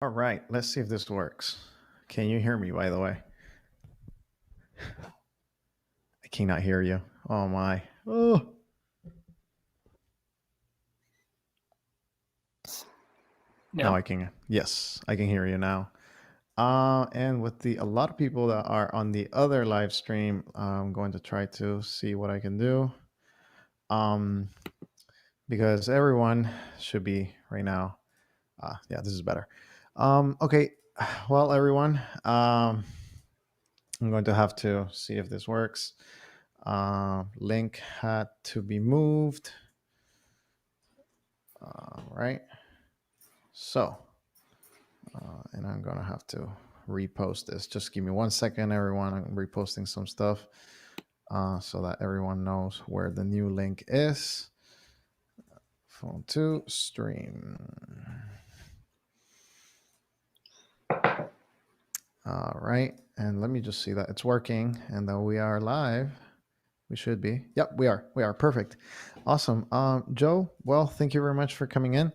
All right, let's see if this works. Can you hear me, by the way? I cannot hear you. Oh my. Oh. Now No. I can. Yes, I can hear you now. And with a lot of people that are on the other live stream, I'm going to try to see what I can do. Um, because everyone should be right now. Yeah, this is better. Okay. Well, everyone, I'm going to have to see if this works. Link had to be moved. Right. So, and I'm gonna have to repost this. Just give me 1 second, everyone. I'm reposting some stuff so that everyone knows where the new link is. Phone to stream. All right, and let me just see that it's working and that we are live. We should be. Yep, we are. We are perfect. Awesome. Joe. Well, thank you very much for coming in.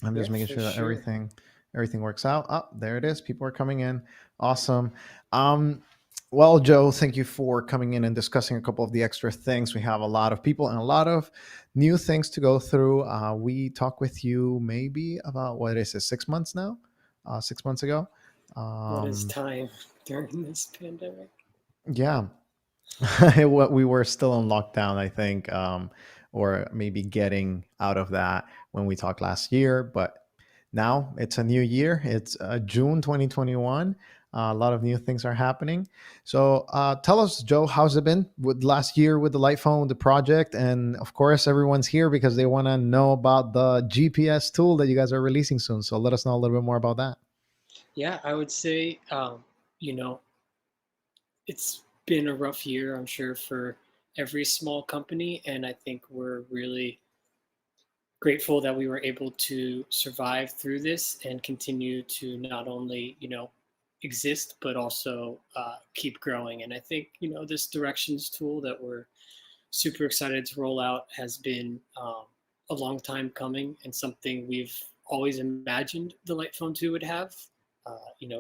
I'm Yeah, just making for sure that sure. everything works out. Oh, there it is. People are coming in. Awesome. Um, well, Joe, thank you for coming in and discussing a couple of the extra things. We have a lot of people and a lot of new things to go through. We talked with you maybe about what is it, 6 months now? 6 months ago. What is Um, time during this pandemic? yeah, what we were still in lockdown, I think, or maybe getting out of that when we talked last year. But now it's a new year. It's June 2021. A lot of new things are happening. So tell us, Joe, how's it been with last year with the light phone, the project? And of course, everyone's here because they want to know about the GPS tool that you guys are releasing soon. So let us know a little bit more about that. Yeah, I would say, you know, it's been a rough year, I'm sure, for every small company. And I think we're really grateful that we were able to survive through this and continue to not only, exist, but also keep growing. And I think, this directions tool that we're super excited to roll out has been a long time coming and something we've always imagined the Light Phone 2 would have.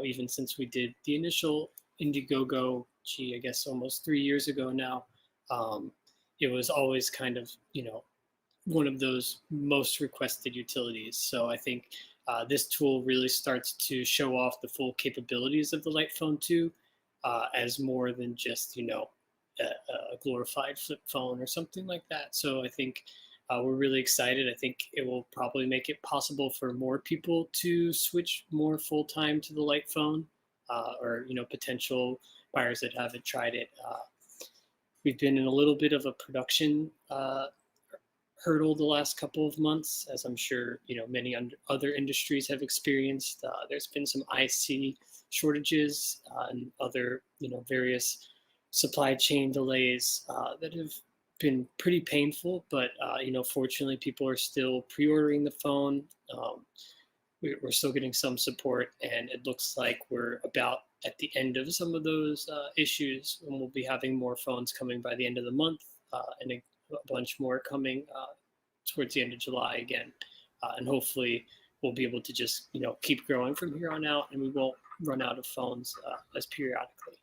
Even since we did the initial Indiegogo, I guess almost 3 years ago now, um, it was always kind of, one of those most requested utilities. So I think this tool really starts to show off the full capabilities of the Light Phone 2 as more than just, a glorified flip phone or something like that. So I think we're really excited. I think it will probably make it possible for more people to switch more full time to the Light Phone, or potential buyers that haven't tried it. We've been in a little bit of a production hurdle the last couple of months, as I'm sure many other industries have experienced. There's been some IC shortages and other various supply chain delays that have been pretty painful. But fortunately, people are still pre-ordering the phone. We're still getting some support, and it looks like we're about at the end of some of those issues, and we'll be having more phones coming by the end of the month, and a bunch more coming towards the end of July again, and hopefully we'll be able to just keep growing from here on out, and we won't run out of phones as periodically.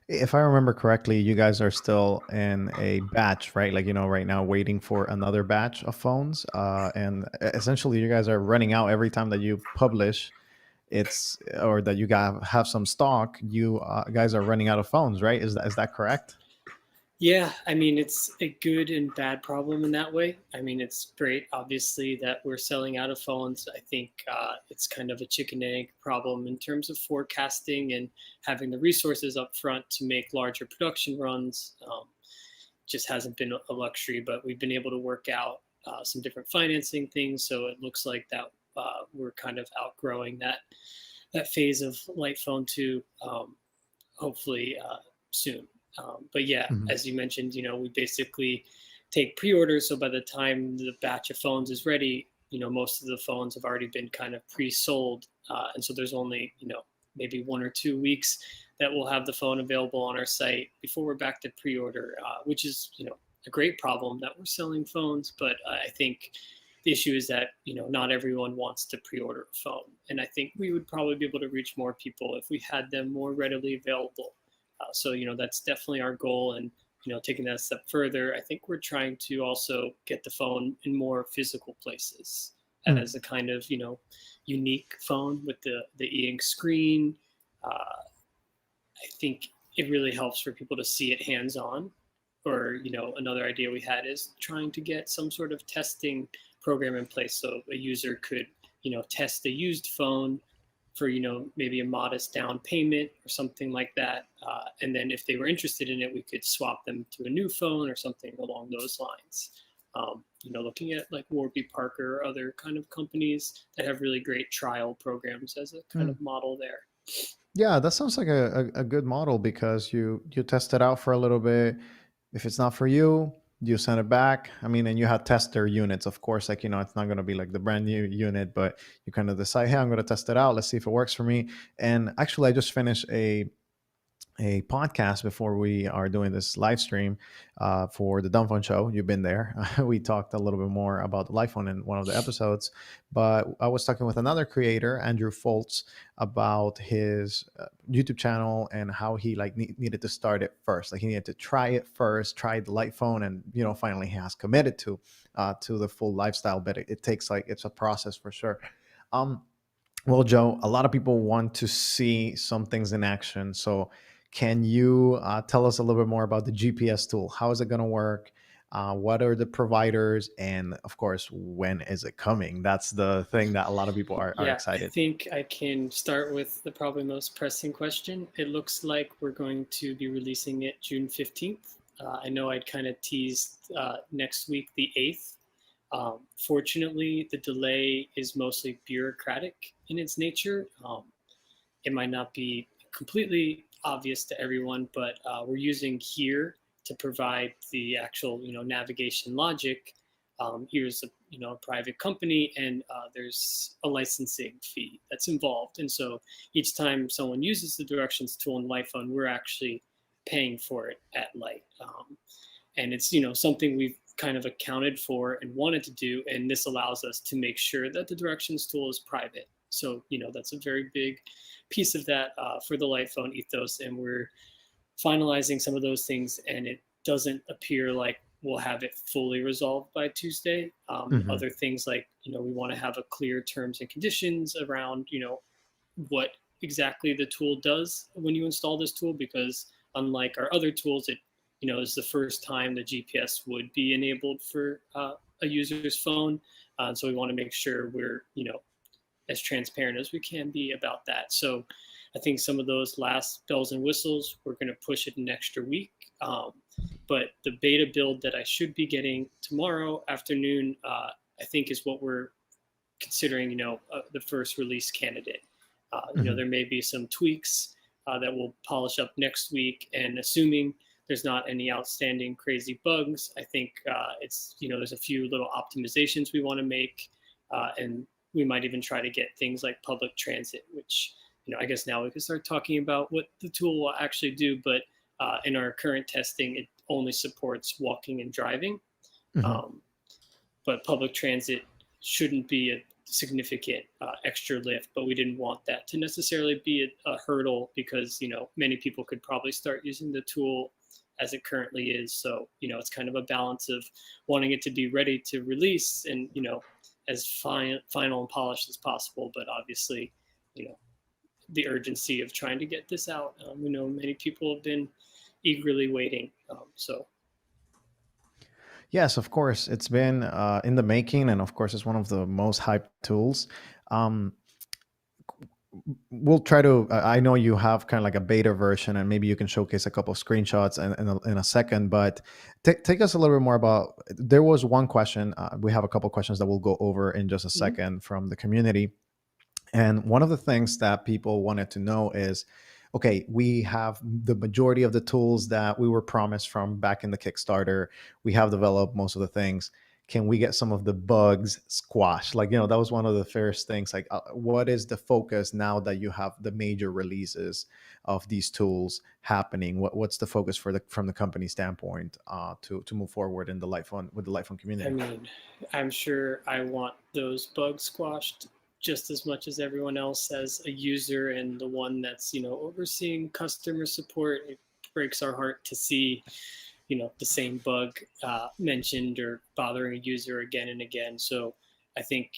If I remember correctly, you guys are still in a batch, right? Like, right now waiting for another batch of phones. And essentially, you guys are running out every time that you publish it's or that you got have some stock. You guys are running out of phones, right? Is that correct? Yeah, I mean, it's a good and bad problem in that way. I mean, it's great, obviously, that we're selling out of phones. I think it's kind of a chicken and egg problem in terms of forecasting and having the resources up front to make larger production runs. Just hasn't been a luxury, but we've been able to work out some different financing things. So it looks like that we're kind of outgrowing that phase of Light Phone 2. Hopefully soon. But yeah, Mhm. as you mentioned, we basically take pre-orders. So by the time the batch of phones is ready, most of the phones have already been kind of pre-sold, and so there's only maybe 1 or 2 weeks that we'll have the phone available on our site before we're back to pre-order, which is a great problem that we're selling phones. But I think the issue is that not everyone wants to pre-order a phone, and I think we would probably be able to reach more people if we had them more readily available. So that's definitely our goal, and taking that a step further, I think we're trying to also get the phone in more physical places Mm, as a kind of unique phone with the e-ink screen. I think it really helps for people to see it hands on. Or another idea we had is trying to get some sort of testing program in place so a user could test a used phone for maybe a modest down payment or something like that, and then if they were interested in it, we could swap them to a new phone or something along those lines. Looking at like Warby Parker or other kind of companies that have really great trial programs as a kind mm. of model there. Yeah, that sounds like a good model because you test it out for a little bit. If it's not for you, you send it back. I mean, and you have tester units, of course. Like it's not going to be like the brand new unit, but you kind of decide, hey, I'm going to test it out. Let's see if it works for me. And actually, I just finished a podcast before we are doing this live stream for the Dumb Phone Show. You've been there. We talked a little bit more about the live phone in one of the episodes, but I was talking with another creator, Andrew Foltz, about his YouTube channel and how he like needed to start it first. Like he needed to try it first, try the light phone, and finally he has committed to the full lifestyle. But it takes like it's a process for sure. Um, well, Joe, a lot of people want to see some things in action. So, can you tell us a little bit more about the GPS tool? How is it going to work? What are the providers? And of course, when is it coming? That's the thing that a lot of people are Yeah, I excited. think I can start with the probably most pressing question. It looks like we're going to be releasing it June 15th. I know I'd kind of teased next week, the 8th. Fortunately, the delay is mostly bureaucratic in its nature. It might not be completely obvious to everyone, but we're using here to provide the actual navigation logic. Here's a private company, and there's a licensing fee that's involved, and so each time someone uses the directions tool in Lightphone, we're actually paying for it at Light. And it's something we've kind of accounted for and wanted to do, and this allows us to make sure that the directions tool is private. So that's a very big piece of that for the light phone ethos, and we're finalizing some of those things, and it doesn't appear like we'll have it fully resolved by Tuesday. Hmm. Other things like we want to have a clear terms and conditions around what exactly the tool does when you install this tool, because unlike our other tools, it is the first time the GPS would be enabled for a user's phone. So we want to make sure we're as transparent as we can be about that. So I think some of those last bells and whistles, we're going to push it an extra week. But the beta build that I should be getting tomorrow afternoon, I think is what we're considering, the first release candidate. Hmm. There may be some tweaks that we'll polish up next week, and assuming there's not any outstanding crazy bugs, I think it's there's a few little optimizations we want to make, and we might even try to get things like public transit, which I guess now we can start talking about what the tool will actually do. But in our current testing, it only supports walking and driving. Hmm. Um, but public transit shouldn't be a significant extra lift, but we didn't want that to necessarily be a hurdle, because many people could probably start using the tool as it currently is. So it's kind of a balance of wanting it to be ready to release and as final and polished as possible, but obviously you know the urgency of trying to get this out. Many people have been eagerly waiting. So Yes, of course. It's been in the making, and of course, it's one of the most hyped tools. Um, we'll try to I know you have kind of like a beta version, and maybe you can showcase a couple of screenshots in a second, but take us a little bit more about, there was one question, we have a couple of questions that we'll go over in just a mhm. second from the community. And one of the things that people wanted to know is, okay, we have the majority of the tools that we were promised from back in the Kickstarter. We have developed most of the things. can we get some of the bugs squashed? Like, that was one of the first things. Like, what is the focus now that you have the major releases of these tools happening? What's the focus for the from the company standpoint, to move forward in the light phone with the light phone I community? mean, I'm sure I want those bugs squashed just as much as everyone else as a user and the one that's, overseeing customer support. It breaks our heart to see, the same bug mentioned or bothering a user again and again. So I think,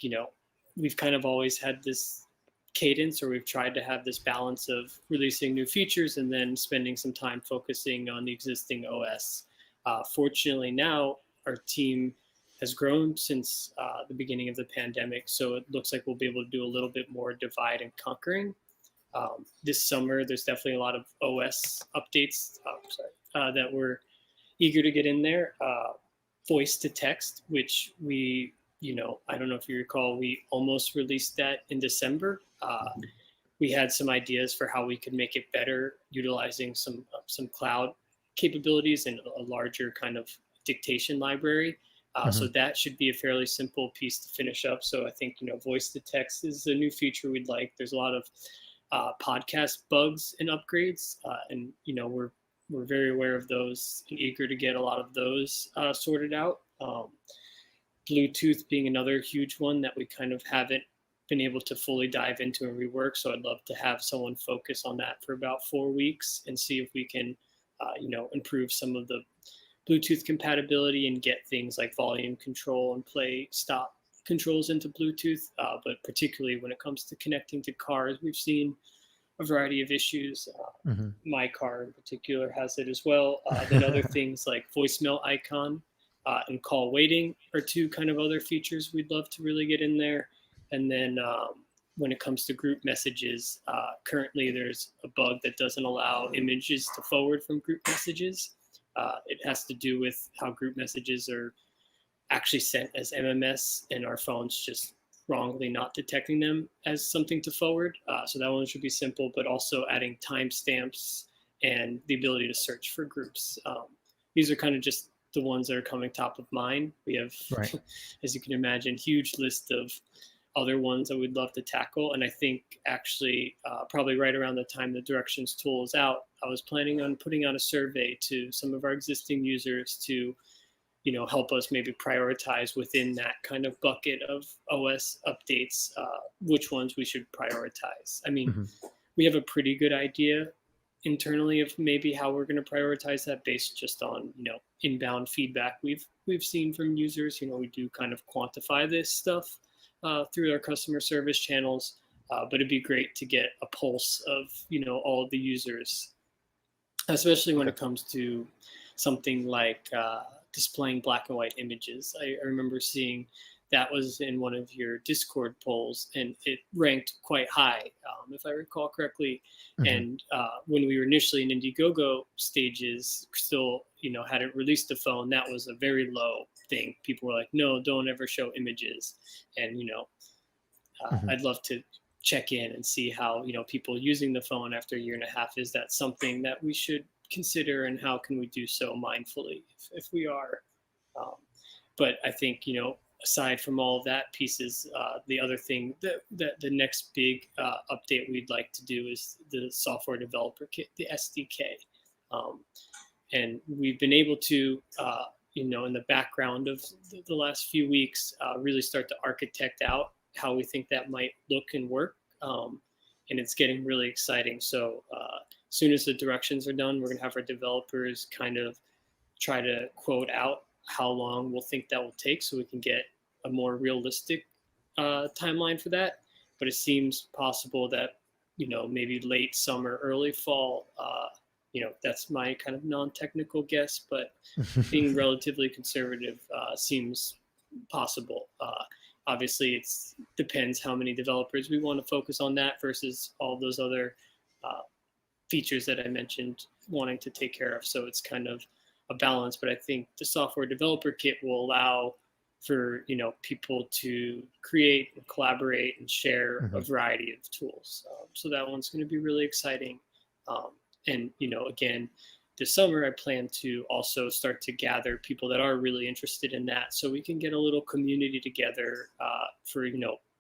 we've kind of always had this cadence, or we've tried to have this balance of releasing new features and then spending some time focusing on the existing OS. Fortunately, now our team has grown since the beginning of the pandemic, so it looks like we'll be able to do a little bit more divide and conquering. This summer, there's definitely a lot of OS updates. That we're eager to get in there. Voice to text, which I don't know if you recall, we almost released that in December. We had some ideas for how we could make it better, utilizing some cloud capabilities and a larger kind of dictation library. So Hmm. that should be a fairly simple piece to finish up. So I think voice to text is a new feature we'd like. There's a lot of podcast bugs and upgrades, and we're very aware of those and eager to get a lot of those sorted out. Bluetooth being another huge one that we kind of haven't been able to fully dive into and rework. So I'd love to have someone focus on that for about 4 weeks and see if we can, improve some of the Bluetooth compatibility and get things like volume control and play stop controls into Bluetooth. But particularly when it comes to connecting to cars, we've seen a variety of issues. Hmm. My car in particular has it as well. Then other things like voicemail icon and call waiting are two kind of other features we'd love to really get in there. And then when it comes to group messages, currently there's a bug that doesn't allow images to forward from group messages. It has to do with how group messages are actually sent as MMS, and our phones just wrongly not detecting them as something to forward. So that one should be simple, but also adding timestamps and the ability to search for groups. These are kind of just the ones that are coming top of mind. We have, Right. as you can imagine, huge list of other ones that we'd love to tackle. And I think actually, probably right around the time the directions tool is out, I was planning on putting out a survey to some of our existing users to help us maybe prioritize within that kind of bucket of OS updates, which ones we should prioritize. I mean, Hmm. we have a pretty good idea internally of maybe how we're going to prioritize that based just on inbound feedback we've seen from users. We do kind of quantify this stuff through our customer service channels, but it'd be great to get a pulse of all of the users, especially when Okay. it comes to something like displaying black and white images. I remember seeing that was in one of your Discord polls, and it ranked quite high, if I recall correctly. Hmm. And when we were initially in Indiegogo stages, still hadn't released the phone, that was a very low thing. People were like, "No, don't ever show images," and Hmm. I'd love to check in and see how people using the phone after a year and a half. Is that something that we should consider, and how can we do so mindfully if we are? Um, but I think aside from all of that pieces, the other thing that the next big update we'd like to do is the software developer kit, the SDK, um, and we've been able to. In the background of the last few weeks, really start to architect out how we think that might look and work. And it's getting really exciting. So as soon as the directions are done, we're going to have our developers kind of try to quote out how long we'll think that will take so we can get a more realistic timeline for that. But it seems possible that, maybe late summer, early fall, that's my kind of non technical guess, but being relatively conservative seems possible. Obviously, it depends how many developers we want to focus on that versus all those other uh, features that I mentioned wanting to take care of. So it's kind of a balance. But I think the software developer kit will allow for people to create and collaborate and share a Hmm. variety of tools. So that one's going to be really exciting. Um, and again, this summer, I plan to also start to gather people that are really interested in that, so we can get a little community together for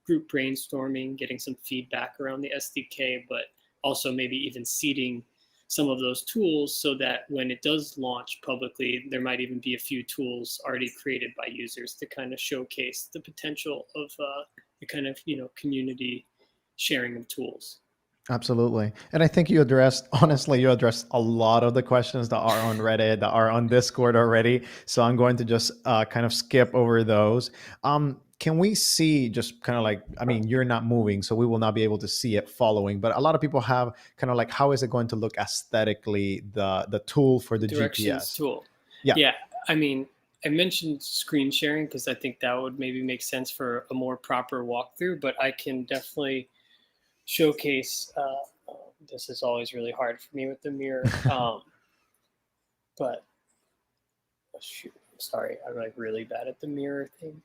group brainstorming, getting some feedback around the SDK, but also maybe even seeding some of those tools so that when it does launch publicly, there might even be a few tools already created by users to kind of showcase the potential of the kind of community sharing of tools. Absolutely. And I think you addressed, honestly, you addressed a lot of the questions that are on Reddit, that are on Discord already. So I'm going to just kind of skip over those. Can we see just kind of like, I mean, you're not moving, so we will not be able to see it following, but a lot of people have kind of like, how is it going to look aesthetically, the tool for The the directions GPS? tool. Yeah. Yeah, I mean, I mentioned screen sharing because I think that would maybe make sense for a more proper walkthrough, but I can definitely showcase. This is always really hard for me with the mirror, but shoot, sorry, I'm like really bad at the mirror thing.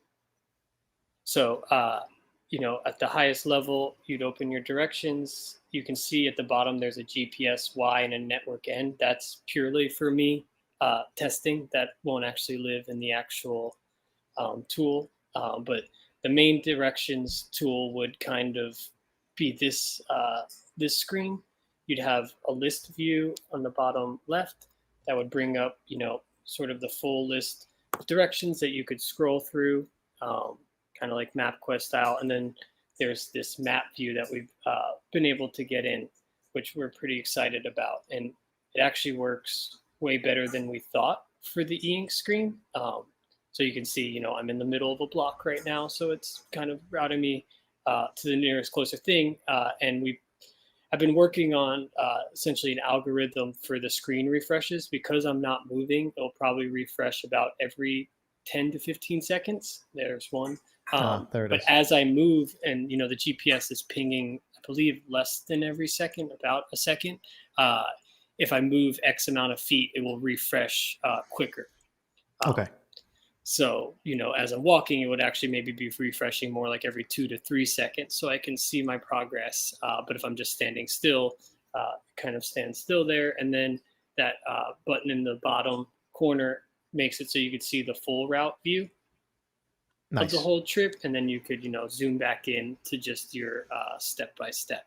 So, at the highest level, you'd open your directions. You can see at the bottom there's a GPS Y and a network N. That's purely for me testing. That won't actually live in the actual tool. But the main directions tool would kind of be this screen. You'd have a list view on the bottom left that would bring up, sort of the full list of directions that you could scroll through, um, kind of like MapQuest style. And then there's this map view that we've been able to get in, which we're pretty excited about. And it actually works way better than we thought for the e-ink screen. So you can see, I'm in the middle of a block right now, so it's kind of routing me to the nearest closer thing. And we have been working on essentially an algorithm for the screen refreshes. Because I'm not moving, it'll probably refresh about every 10 to 15 seconds. There's one. There it But is. as I move, and the GPS is pinging, I believe less than every second, about a second. Uh, if I move X amount of feet, it will refresh quicker. Um, Okay. so, as I'm walking, it would actually maybe be refreshing more like every 2 to 3 seconds so I can see my progress. But if I'm just standing still, kind of stand still there. And then that button in the bottom corner makes it so you could see the full route view of the Nice. whole trip. And then you could, zoom back in to just your step by step.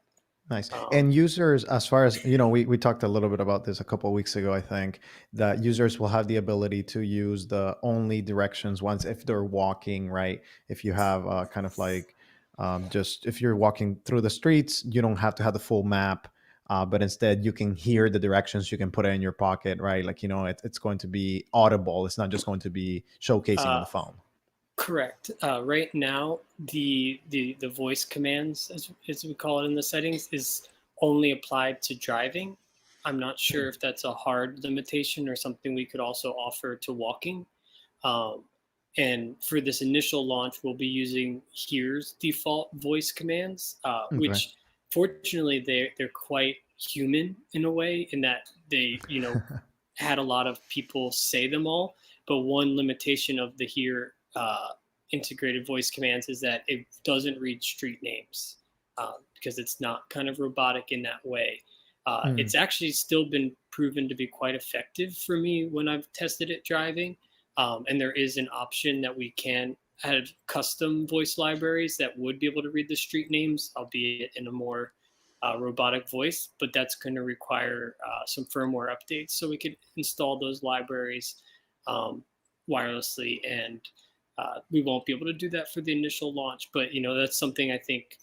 Nice. Um, And users, as far as we talked a little bit about this a couple of weeks ago, I think, that users will have the ability to use the only directions once if they're walking, right? If you have kind of like just if you're walking through the streets, you don't have to have the full map, but instead you can hear the directions, you can put it in your pocket, right? Like, it's going to be audible. It's not just going to be showcasing on uh, the phone. Correct. Right now, the voice commands, as we call it in the settings, is only applied to driving. I'm not sure Mm, if that's a hard limitation or something we could also offer to walking. Um, and for this initial launch, we'll be using Here's default voice commands, okay. which fortunately they're quite human in a way, in that they had a lot of people say them all. But one limitation of the Here integrated voice commands is that it doesn't read street names, because it's not kind of robotic in that way. Mm, It's actually still been proven to be quite effective for me when I've tested it driving. And there is an option that we can add custom voice libraries that would be able to read the street names, albeit in a more robotic voice, but that's going to require some firmware updates. So we could install those libraries um, wirelessly, and we won't be able to do that for the initial launch. But that's something I think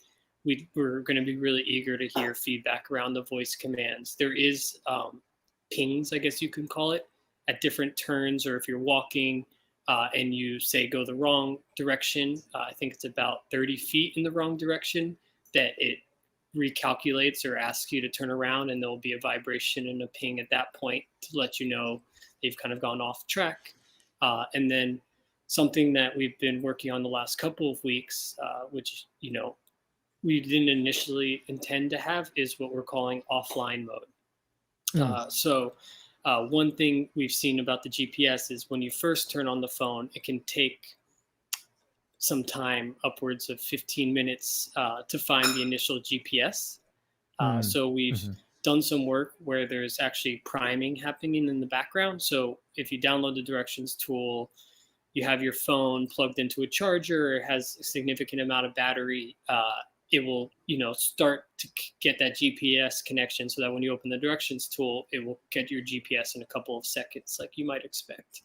we're going to be really eager to hear feedback around the voice commands. There is pings, I guess you can call it, at different turns, or if you're walking and you say go the wrong direction, I think it's about 30 feet in the wrong direction, that it recalculates or asks you to turn around, and there'll be a vibration and a ping at that point to let you know they've kind of gone off track. And then something that we've been working on the last couple of weeks, which we didn't initially intend to have, is what we're calling offline mode. mm, One thing we've seen about the GPS is when you first turn on the phone, it can take some time, upwards of 15 minutes, to find the initial GPS. mm, So we've mhm. done some work where there's actually priming happening in the background. So if you download the directions tool, you have your phone plugged into a charger, it has a significant amount of battery, it will, start to get that GPS connection so that when you open the directions tool, it will get your GPS in a couple of seconds, like you might expect.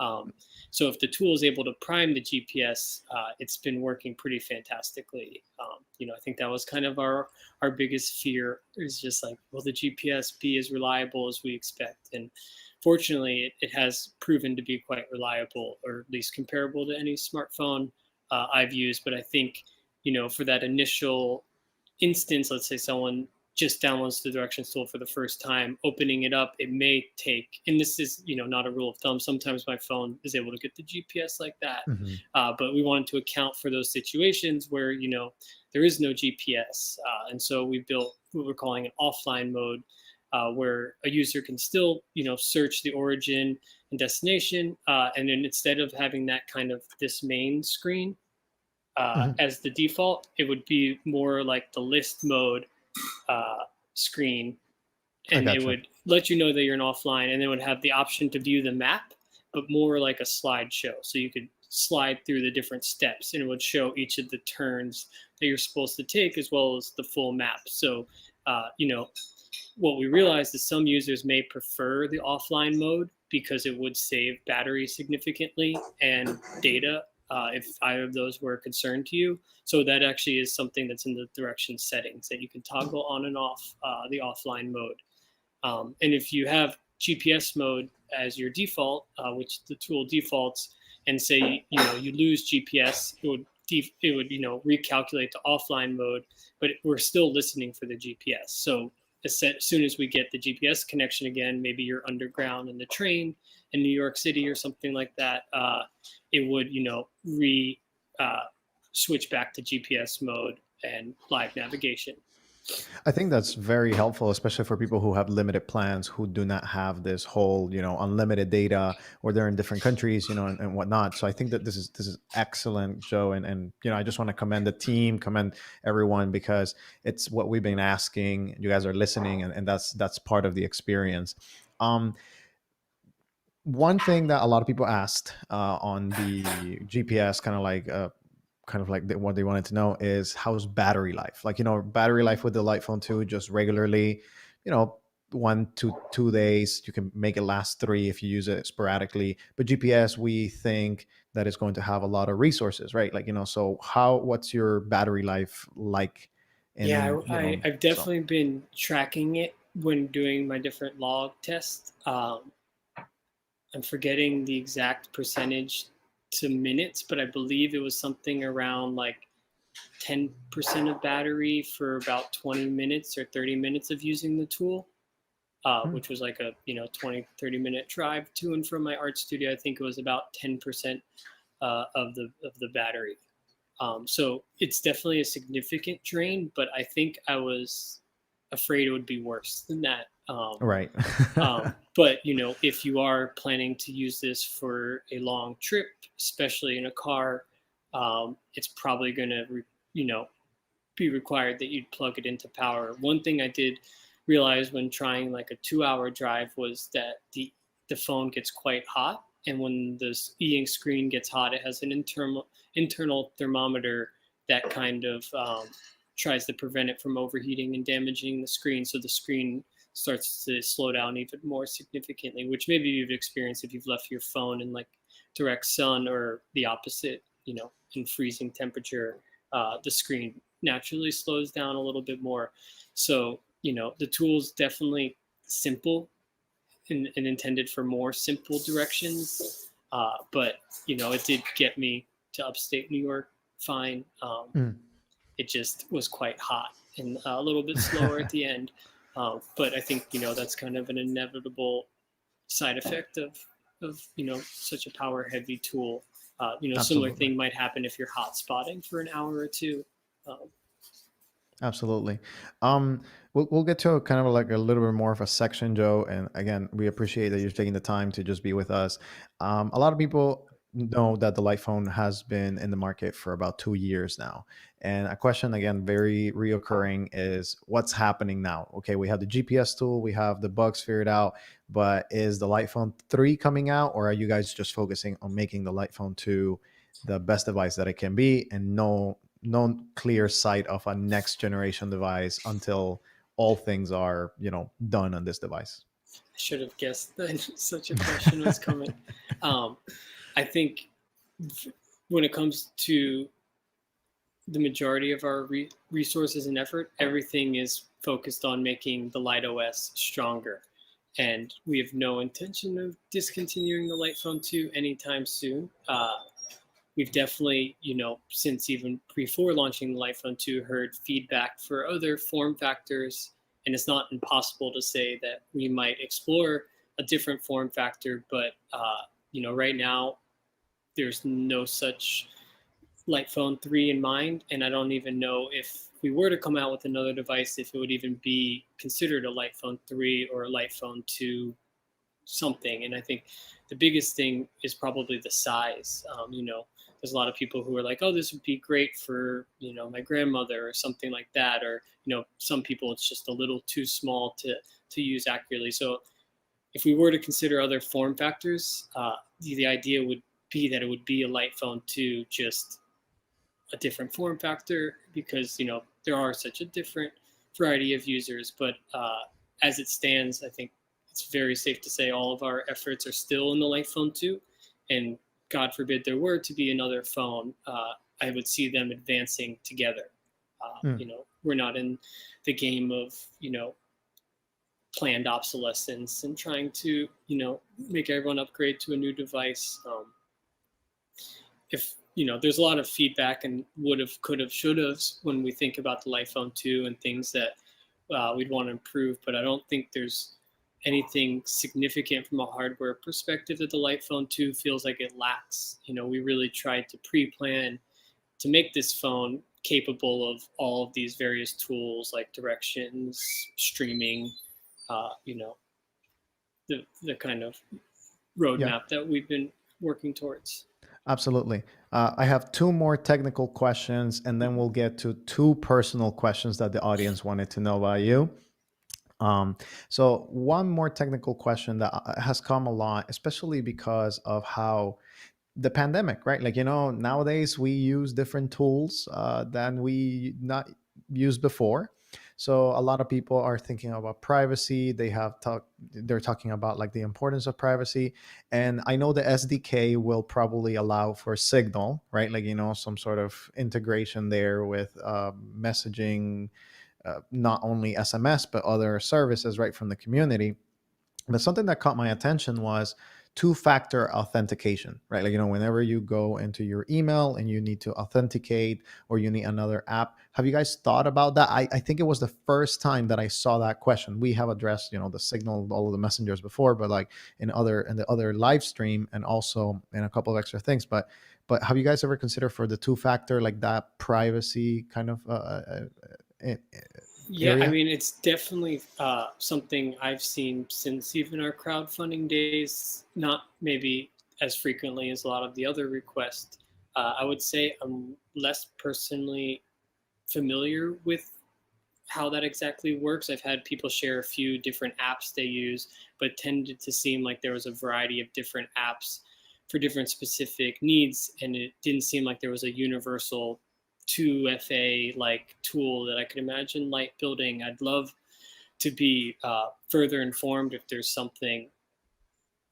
Um, so if the tool is able to prime the GPS, it's been working pretty fantastically. I think that was kind of our biggest fear is just like, will the GPS be as reliable as we expect? And fortunately, it has proven to be quite reliable, or at least comparable to any smartphone I've used. But I think, for that initial instance, let's say someone just downloads the directions tool for the first time, opening it up, it may take, and this is, not a rule of thumb. Sometimes my phone is able to get the GPS like that. Hmm. But we wanted to account for those situations where, there is no GPS. And so we built what we're calling an offline mode, where a user can still, search the origin and destination. And then instead of having that kind of this main screen, Hmm. as the default, it would be more like the list mode screen, I and it gotcha. would let you know that you're in offline, and it would have the option to view the map, but more like a slideshow. So you could slide through the different steps, and it would show each of the turns that you're supposed to take, as well as the full map. So, what we realized is some users may prefer the offline mode because it would save battery significantly and data, if either of those were a concern to you. So that actually is something that's in the direction settings that you can toggle on and off the offline mode. And if you have GPS mode as your default, which the tool defaults, and say you lose GPS, it would recalculate to offline mode, but we're still listening for the GPS. So as soon as we get the GPS connection again, maybe you're underground in the train in New York City or something like that, it would re uh, switch back to GPS mode and live navigation. I think that's very helpful, especially for people who have limited plans, who do not have this whole, unlimited data, or they're in different countries, and whatnot. So I think that this is excellent, Joe, and I just want to commend the team, commend everyone, because it's what we've been asking. You guys are listening, and that's part of the experience. Um, One thing that a lot of people asked on the GPS, what they wanted to know is how's battery life. Like, battery life with the light phone 2, just regularly, you know 1 to 2 days. You can make it last 3 if you use it sporadically, but GPS, we think that it's going to have a lot of resources, right? Like, so what's your battery life like Yeah, in, I've so. definitely been tracking it when doing my different log tests. I'm forgetting the exact percentage to minutes, but I believe it was something around like 10% of battery for about 20 minutes or 30 minutes of using the tool, Hmm. which was like a 20, 30-minute drive to and from my art studio. I think it was about 10% of the battery. So it's definitely a significant drain, but I think I was afraid it would be worse than that. Right. But if you are planning to use this for a long trip, especially in a car, it's probably going to, be required that you'd plug it into power. One thing I did realize when trying like a 2-hour drive was that the phone gets quite hot, and when the e-ink screen gets hot, it has an internal thermometer that kind of tries to prevent it from overheating and damaging the screen. So the screen starts to slow down even more significantly, which maybe you've experienced if you've left your phone in like direct sun, or the opposite, in freezing temperature. The screen naturally slows down a little bit more. So, the tool's definitely simple and intended for more simple directions. But, it did get me to upstate New York fine. Mm. It just was quite hot and a little bit slower at the end. But I think, that's kind of an inevitable side effect of such a power heavy tool. Similar Absolutely. thing might happen if you're hot spotting for an hour or two. Um, Absolutely. We'll get to kind of like a little bit more of a section, Joe. And again, we appreciate that you're taking the time to just be with us. A lot of people know that the light phone has been in the market for about 2 years now. And a question, again, very reoccurring, is what's happening now? Okay, we have the GPS tool, we have the bugs figured out, but is the light phone 3 coming out, or are you guys just focusing on making the light phone 2 the best device that it can be, and no clear sight of a next generation device until all things are, done on this device? I should have guessed that such a question was coming. Um, I think when it comes to the majority of our resources and effort, everything is focused on making the Light OS stronger. And we have no intention of discontinuing the Light Phone 2 anytime soon. We've definitely, since even before launching the Light Phone 2, heard feedback for other form factors. And it's not impossible to say that we might explore a different form factor, but, right now, there's no such Light Phone 3 in mind, and I don't even know if we were to come out with another device, if it would even be considered a Light Phone 3 or a Light Phone 2 something. And I think the biggest thing is probably the size. There's a lot of people who are like, oh, this would be great for, my grandmother or something like that. Or, some people it's just a little too small to use accurately. So if we were to consider other form factors, the idea would be that it would be a Light Phone 2, just a different form factor, because there are such a different variety of users. But as it stands, I think it's very safe to say all of our efforts are still in the Light Phone 2, and God forbid there were to be another phone, I would see them advancing together. Hmm. We're not in the game of planned obsolescence and trying to make everyone upgrade to a new device. If there's a lot of feedback and would have, could have, should have when we think about the Light Phone 2 and things that we'd want to improve, but I don't think there's anything significant from a hardware perspective that the Light Phone 2 feels like it lacks. We really tried to pre-plan to make this phone capable of all of these various tools like directions, streaming, uh, you know, the kind of Yeah. roadmap that we've been working towards. Absolutely. I have two more technical questions, and then we'll get to two personal questions that the audience wanted to know about you. Um, so, one more technical question that has come a lot, especially because of how the pandemic, right? Like, nowadays we use different tools than we not used before. So a lot of people are thinking about privacy. They're talking about like the importance of privacy. And I know the SDK will probably allow for Signal, right? Like, some sort of integration there with messaging, not only SMS, but other services right from the community. But something that caught my attention was two-factor authentication, right? Like, whenever you go into your email and you need to authenticate, or you need another app. Have you guys thought about that? I think it was the first time that I saw that question. We have addressed, the Signal, all of the messengers before, but like in the other live stream, and also in a couple of extra things. But have you guys ever considered for the two-factor, like that privacy kind of uh, Yeah, I area? mean, it's definitely something I've seen since even our crowdfunding days, not maybe as frequently as a lot of the other requests. I would say I'm less personally familiar with how that exactly works. I've had people share a few different apps they use, but it tended to seem like there was a variety of different apps for different specific needs, and it didn't seem like there was a universal 2FA like tool that I could imagine Light building. I'd love to be further informed if there's something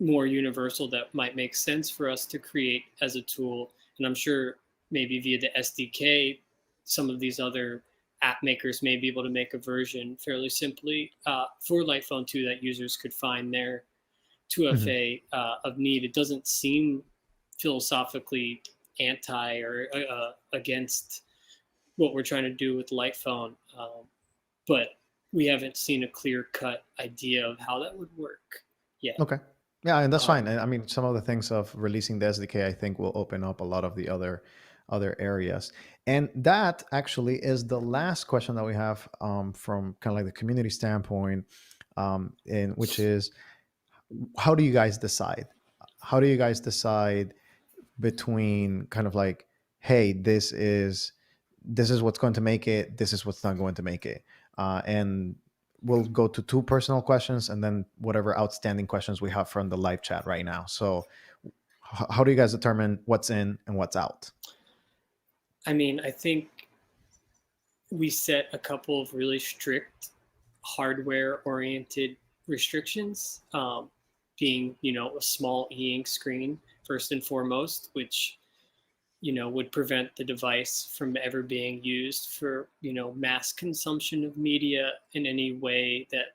more universal that might make sense for us to create as a tool. And I'm sure maybe via the SDK, some of these other app makers may be able to make a version fairly simply for Light Phone 2 that users could find their Mhm. 2FA of need. It doesn't seem philosophically anti or against what we're trying to do with Light Phone, but we haven't seen a clear cut idea of how that would work yet. Okay. Yeah, and that's fine. Um, And I mean, some of the things of releasing the SDK, I think, will open up a lot of the other areas. And that actually is the last question that we have, from kind of like the community standpoint, in which is, how do you guys decide? How do you guys decide between kind of like, hey, this is what's going to make it, this is what's not going to make it, and we'll go to two personal questions and then whatever outstanding questions we have from the live chat right now. So how do you guys determine what's in and what's out? I mean, I think we set a couple of really strict hardware oriented restrictions, being, a small e-ink screen first and foremost, which, would prevent the device from ever being used for, mass consumption of media in any way that,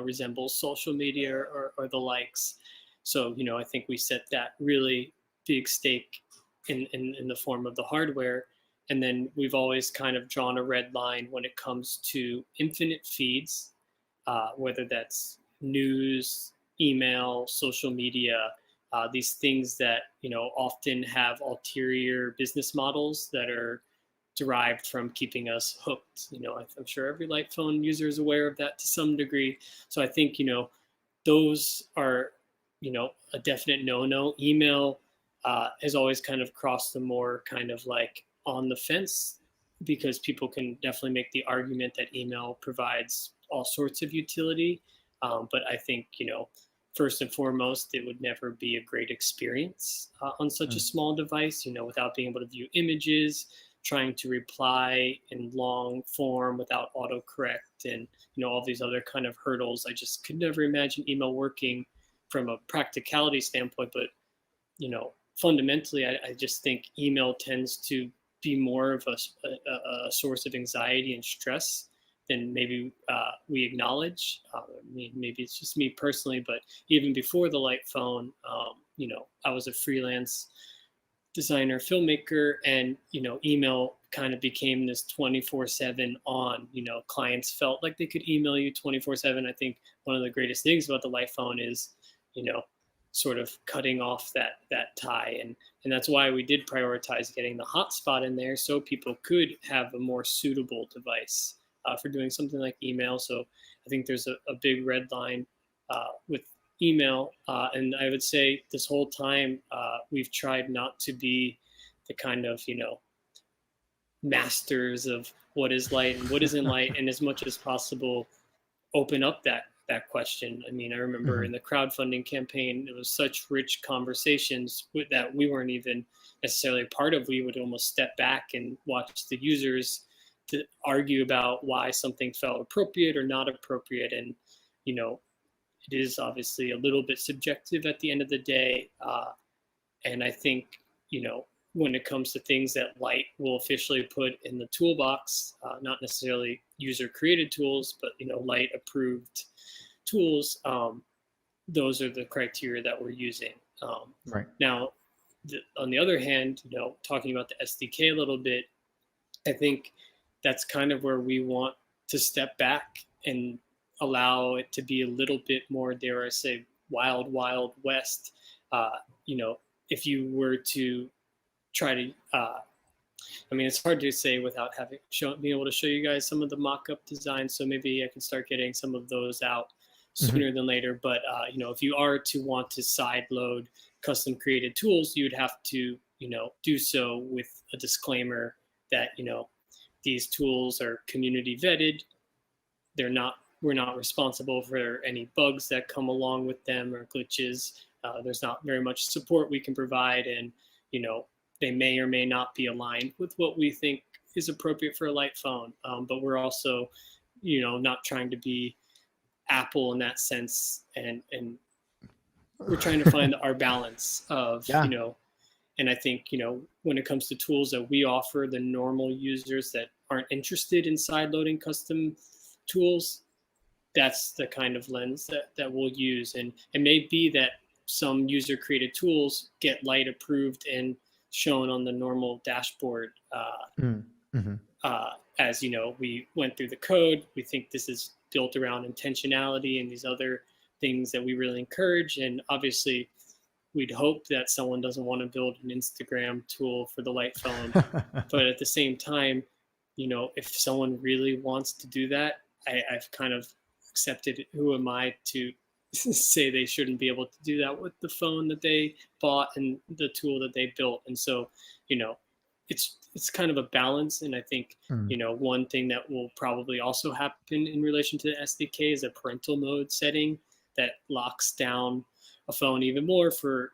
resembles social media or the likes. So, I think we set that really big stake in the form of the hardware. And then we've always kind of drawn a red line when it comes to infinite feeds, whether that's news, email, social media, these things that often have ulterior business models that are derived from keeping us hooked. I'm sure every light phone user is aware of that to some degree. So I think those are a definite no-no. Email has always kind of crossed the more kind of like on the fence, because people can definitely make the argument that email provides all sorts of utility. But I think, first and foremost, it would never be a great experience on such a Mm. small device, without being able to view images, trying to reply in long form without autocorrect, and, all these other kind of hurdles. I just could never imagine email working from a practicality standpoint. But fundamentally, I just think email tends to be more of a source of anxiety and stress than maybe we acknowledge. I mean, maybe it's just me personally, but even before the light phone, I was a freelance designer, filmmaker, and email kind of became this 24/7 on. Clients felt like they could email you 24/7. I think one of the greatest things about the light phone is, you know, sort of cutting off that tie, and that's why we did prioritize getting the hotspot in there so people could have a more suitable device for doing something like email. So I think there's a big red line with email. And I would say this whole time we've tried not to be the kind of, masters of what is light and what isn't light, and as much as possible open up that question. I mean, I remember in Mhm. the crowdfunding campaign, it was such rich conversations that we weren't even necessarily a part of. We would almost step back and watch the users to argue about why something felt appropriate or not appropriate. And you know, it is obviously a little bit subjective at the end of the day. And I think, when it comes to things that Light will officially put in the toolbox, not necessarily user created tools, but, Light approved tools, those are the criteria that we're using. Right. Now, on the other hand, talking about the SDK a little bit, I think that's kind of where we want to step back and allow it to be a little bit more, dare I say, wild, wild west. You know, if you were to try to, I mean, it's hard to say without being able to show you guys some of the mock-up designs. So maybe I can start getting some of those out Mhm. sooner than later. But if you are to want to side load custom created tools, you'd have to, do so with a disclaimer that these tools are community vetted. We're not responsible for any bugs that come along with them or glitches. There's not very much support we can provide, and you know they may or may not be aligned with what we think is appropriate for a light phone. But we're also, not trying to be Apple in that sense, and we're trying to find our balance of Yeah. and I think, when it comes to tools that we offer the normal users that aren't interested in side loading custom tools, that's the kind of lens that we'll use. And it may be that some user created tools get light approved and shown on the normal dashboard. Mm. Mhm. As we went through the code, we think this is built around intentionality and these other things that we really encourage. And obviously, we'd hope that someone doesn't want to build an Instagram tool for the light phone. But at the same time, if someone really wants to do that, I've kind of accepted, who am I to say they shouldn't be able to do that with the phone that they bought and the tool that they built. And so, you know, it's kind of a balance. And I think, Mm, one thing that will probably also happen in relation to the SDK is a parental mode setting that locks down a phone even more for,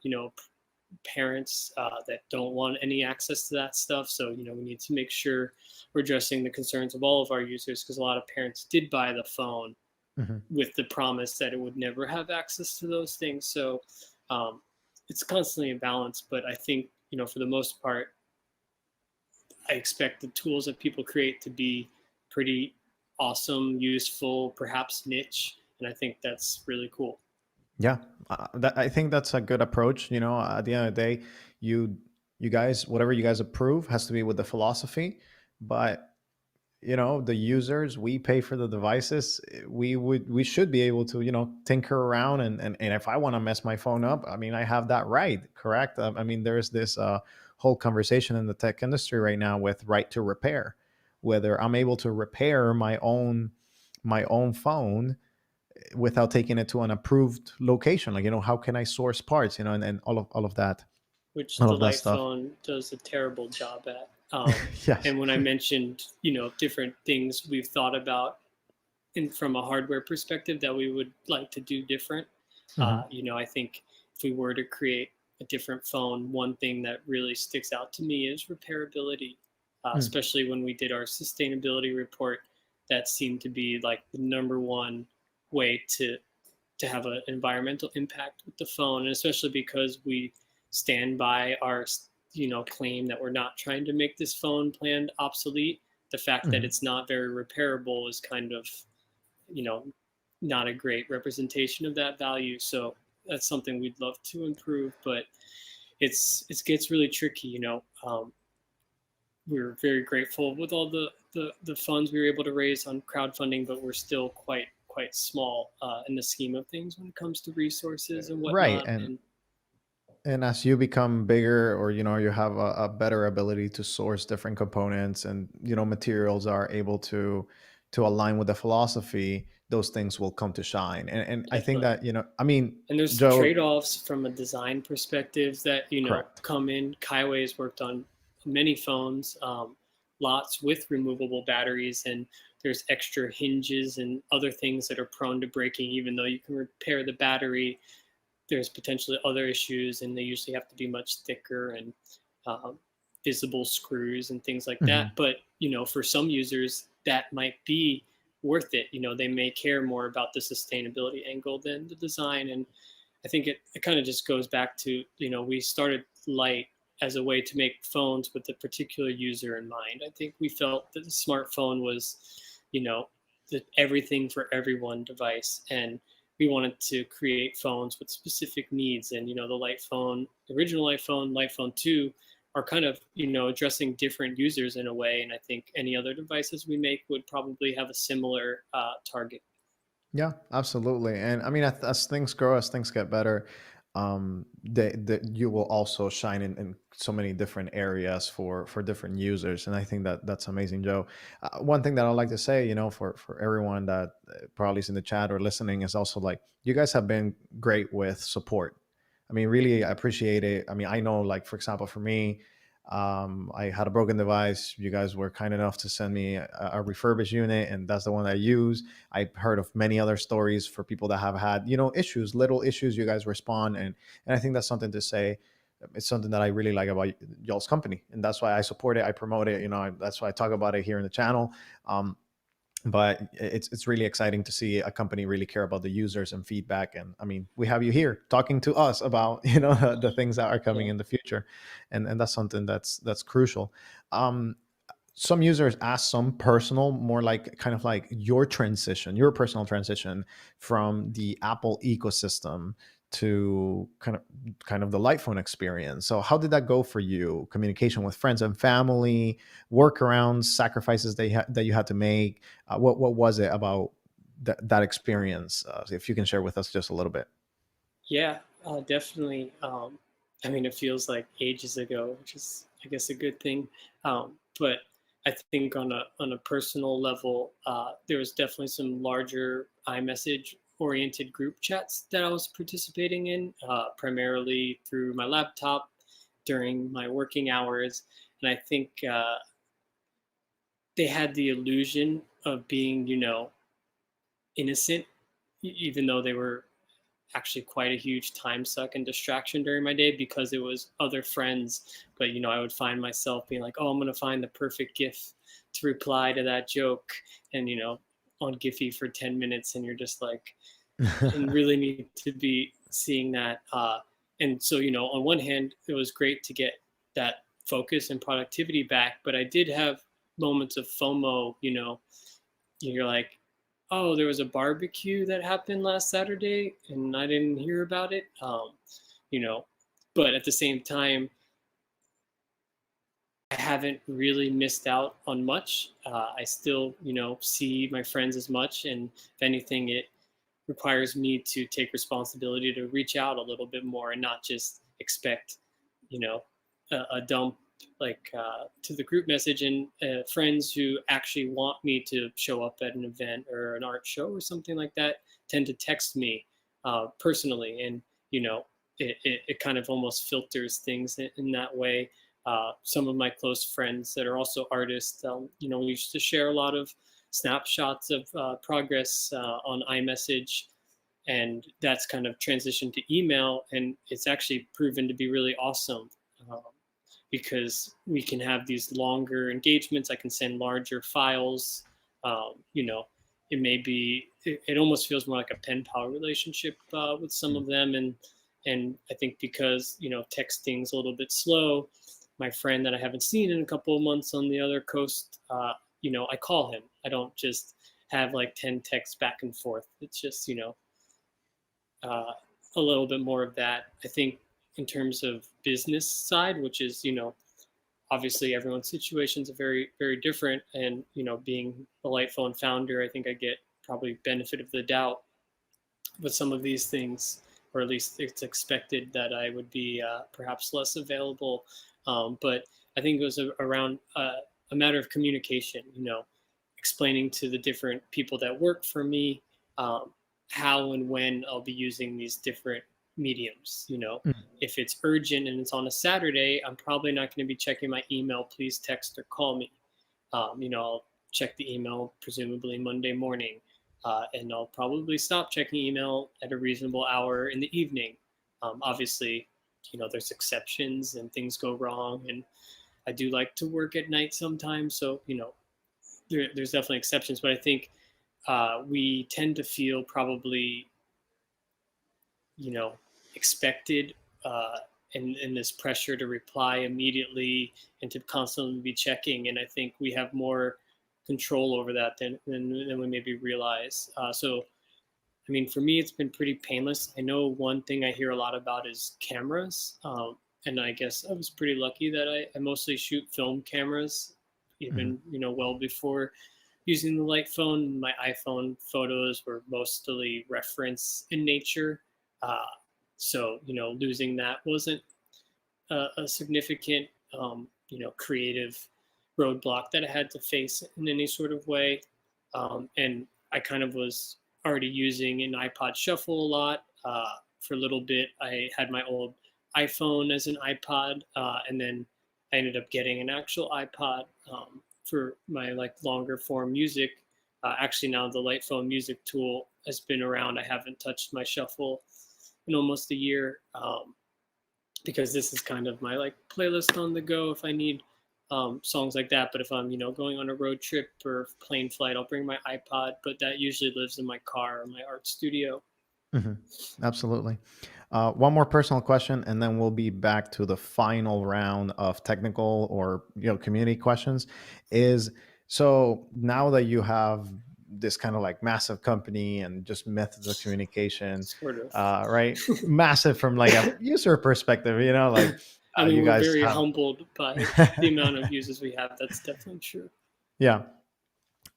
parents that don't want any access to that stuff. So, we need to make sure we're addressing the concerns of all of our users, because a lot of parents did buy the phone mhm. with the promise that it would never have access to those things. So um, it's constantly a balance. But I think, for the most part, I expect the tools that people create to be pretty awesome, useful, perhaps niche. And I think that's really cool. Yeah, I think that's a good approach. At the end of the day, you you guys, whatever you guys approve, has to be with the philosophy. But the users, we pay for the devices. We should be able to tinker around, and if I want to mess my phone up, I mean, I have that right, correct? I mean, there's this whole conversation in the tech industry right now with right to repair, whether I'm able to repair my own phone without taking it to an approved location. Like, how can I source parts, and all of that, Which all the of that Light stuff. phone does a terrible job at. Yes. And when I mentioned, different things we've thought about from a hardware perspective that we would like to do different, Hmm. I think if we were to create a different phone, one thing that really sticks out to me is repairability, Mm. especially when we did our sustainability report. That seemed to be like the number one way to have an environmental impact with the phone, and especially because we stand by our claim that we're not trying to make this phone planned obsolete. The fact that Mhm. it's not very repairable is kind of, you know not a great representation of that value. So that's something we'd love to improve, but it gets really tricky. We're very grateful with all the funds we were able to raise on crowdfunding, but we're still quite small in the scheme of things when it comes to resources and Right. whatnot. And And and as you become bigger, or you have a better ability to source different components, and materials are able to align with the philosophy, those things will come to shine. And I think definitely. that, I mean, And there's Joe. trade-offs from a design perspective that Correct. come in. Kaiway has worked on many phones, lots with removable batteries, and there's extra hinges and other things that are prone to breaking. Even though you can repair the battery, there's potentially other issues, and they usually have to be much thicker and um, visible screws and things like that. Mhm. But for some users, that might be worth it. They may care more about the sustainability angle than the design. And I think it kind of just goes back to, we started Light as a way to make phones with a particular user in mind. I think we felt that the smartphone was, the everything for everyone device. And we wanted to create phones with specific needs. And, the Light phone, the original Light phone 2 are kind of, addressing different users in a way. And I think any other devices we make would probably have a similar target. Yeah, absolutely. And I mean, as things grow, as things get better, you will also shine in so many different areas for different users. And I think that that's amazing, Joe. One thing that I'd like to say, for everyone that probably is in the chat or listening, is also like, you guys have been great with support. I mean, really, I appreciate it. I mean, I know, like, for example, for me, I had a broken device. You guys were kind enough to send me a refurbished unit, and that's the one I use. I've heard of many other stories for people that have had, issues, little issues. You guys respond, and I think that's something to say. It's something that I really like about y'all's company, and that's why I support it. I promote it. That's why I talk about it here in the channel. But it's really exciting to see a company really care about the users and feedback. And I mean, we have you here talking to us about the things that are coming Yeah. in the future, and that's something that's crucial. Some users ask some personal, more like kind of like your personal transition from the Apple ecosystem to kind of the Light phone experience. So how did that go for you? Communication with friends and family, workarounds, sacrifices that you had to make. What was it about that experience? If you can share with us just a little bit. Yeah, definitely. I mean, it feels like ages ago, which is, I guess, a good thing. But I think on a personal level, there was definitely some larger iMessage oriented group chats that I was participating in, primarily through my laptop during my working hours. And I think they had the illusion of being, innocent, even though they were actually quite a huge time suck and distraction during my day because it was other friends. But I would find myself being like, oh, I'm gonna find the perfect gif to reply to that joke, and on Giphy for 10 minutes, and you're just like, and really need to be seeing that. And so, on one hand, it was great to get that focus and productivity back, but I did have moments of FOMO. You're like, oh, there was a barbecue that happened last Saturday and I didn't hear about it. You know, but at the same time, I haven't really missed out on much. I still, see my friends as much, and if anything, it requires me to take responsibility to reach out a little bit more and not just expect, you know, a dump like to the group message. And friends who actually want me to show up at an event or an art show or something like that tend to text me personally, and you know, it kind of almost filters things in that way. Some of my close friends that are also artists, we used to share a lot of snapshots of progress on iMessage, and that's kind of transitioned to email, and it's actually proven to be really awesome um, because we can have these longer engagements. I can send larger files. It may be it almost feels more like a pen pal relationship with some of them, and I think because texting's a little bit slow. My friend that I haven't seen in a couple of months on the other coast, I call him. I don't just have like 10 texts back and forth. It's just, uh, a little bit more of that. I think in terms of business side, which is, obviously everyone's situations are very, very different. And, being a light phone founder, I think I get probably benefit of the doubt with some of these things, or at least it's expected that I would be perhaps less available. But I think it was around a matter of communication, explaining to the different people that work for me how and when I'll be using these different mediums. If it's urgent and it's on a Saturday, I'm probably not going to be checking my email. Please text or call me. I'll check the email presumably Monday morning, and I'll probably stop checking email at a reasonable hour in the evening. Obviously, there's exceptions and things go wrong, and I do like to work at night sometimes. So, there's definitely exceptions, but I think we tend to feel probably, you know, expected in this pressure to reply immediately and to constantly be checking. And I think we have more control over that than we maybe realize. So, I mean, for me, it's been pretty painless. I know one thing I hear a lot about is cameras. And I guess I was pretty lucky that I mostly shoot film cameras, Mhm. even, well before using the light phone. My iPhone photos were mostly reference in nature. Uh, so, losing that wasn't a significant, creative roadblock that I had to face in any sort of way. And I kind of was already using an iPod Shuffle a lot. For a little bit, I had my old iPhone as an iPod, and then I ended up getting an actual iPod for my like longer form music. Actually, now the Light Phone music tool has been around. I haven't touched my Shuffle in almost a year. Because this is kind of my like playlist on the go if I need songs like that. But if I'm going on a road trip or plane flight, I'll bring my iPod. But that usually lives in my car or my art studio. Mhm. Absolutely. One more personal question, and then we'll be back to the final round of technical or community questions. Is so now that you have this kind of like massive company and just methods of communication, Sort of. right? Massive from like a user perspective, like I mean, you we're guys very have. humbled by the amount of users we have. That's definitely true. Yeah.